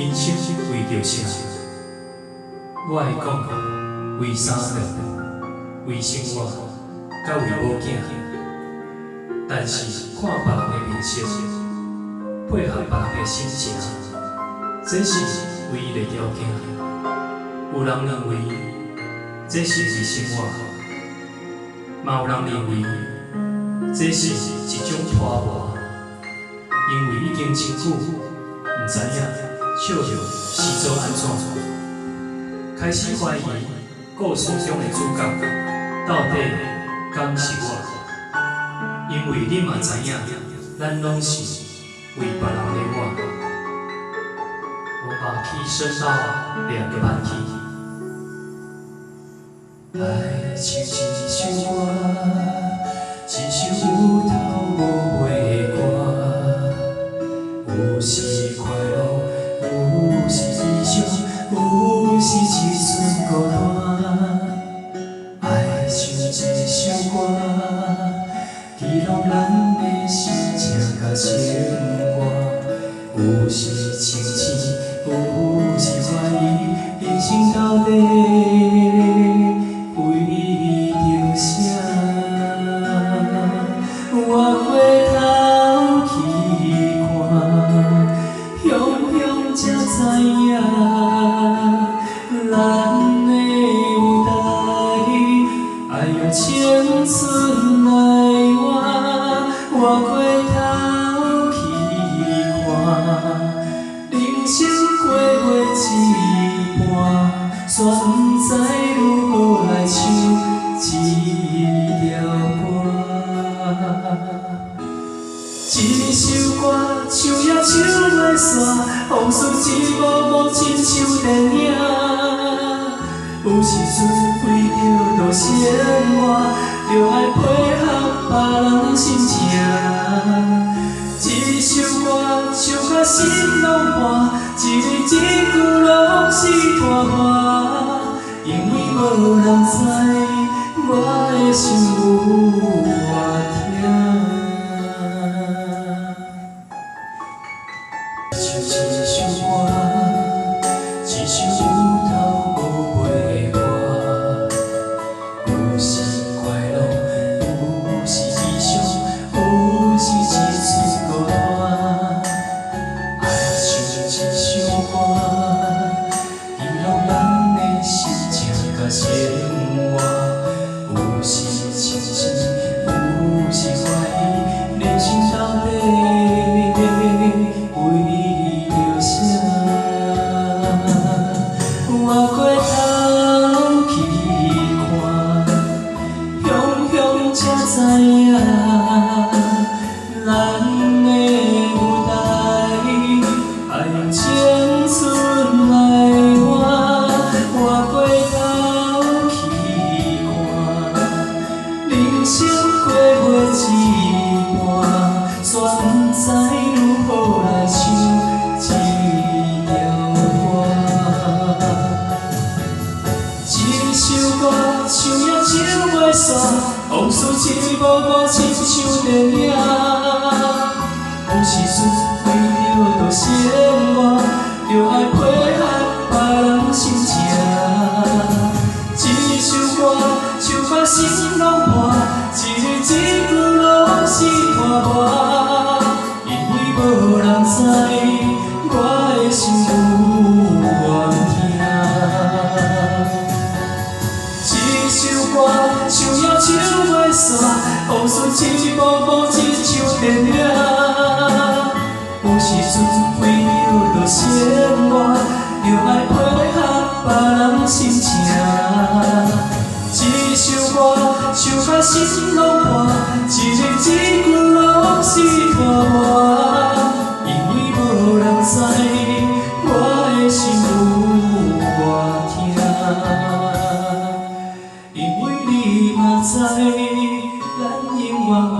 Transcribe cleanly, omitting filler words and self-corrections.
人生为着啥？我会讲，为三顿，为生活，甲为某囝。但是看别人的面色，配合别人的心情，这是唯一的条件。有人认为这是日生活，嘛有人认为这是一种拖磨，因为已经真久，唔知影笑容是做安怎，开始怀疑故事中的主角到底敢是我？因为你嘛知影，咱拢是为别人的我。我把气升到2个半气。爱像一首歌，一首有头无尾的歌，有时快乐，有时悲伤，有时一寸孤单。爱像一首歌，记录咱的心情甲生活，有时清醒，有时怀疑，人生到底。我回头去看，雄雄才知影，咱的舞台爱用青春来换。我回头去看，人生过过一半，选知如何来唱一条歌。一首歌唱也唱袂煞，往事一幕幕亲像电影。有时阵为着多生活，就爱配合别人心情。一首歌唱甲心拢破，一字一句拢是拖磨，因为无人知我的心有偌痛。像一首歌，一首有头无尾的歌，有时快乐，有时悲伤，有时一寸孤单。爱像一首歌，记录咱的心情甲生活，有时清醒，有时怀疑，人生到底。我回头去看，雄雄才知影，咱的舞台爱用青春来换。我回头去看，人生过过一半，选知如何来唱。唱也唱袂煞，往事一幕幕亲像电影。有时阵为着多生活，就爱配合别人心情。一首歌唱甲心拢破，一字一句拢是拖磨，因为无人知我的心有偌痛。一首歌唱也唱袂煞，往事一幕幕亲像电影。有时阵为着多生活，就爱配合别人心情。一首歌唱甲心拢破，一字一句拢是拖磨，因为无人知我的心有偌痛。因为你嘛知，咱永远为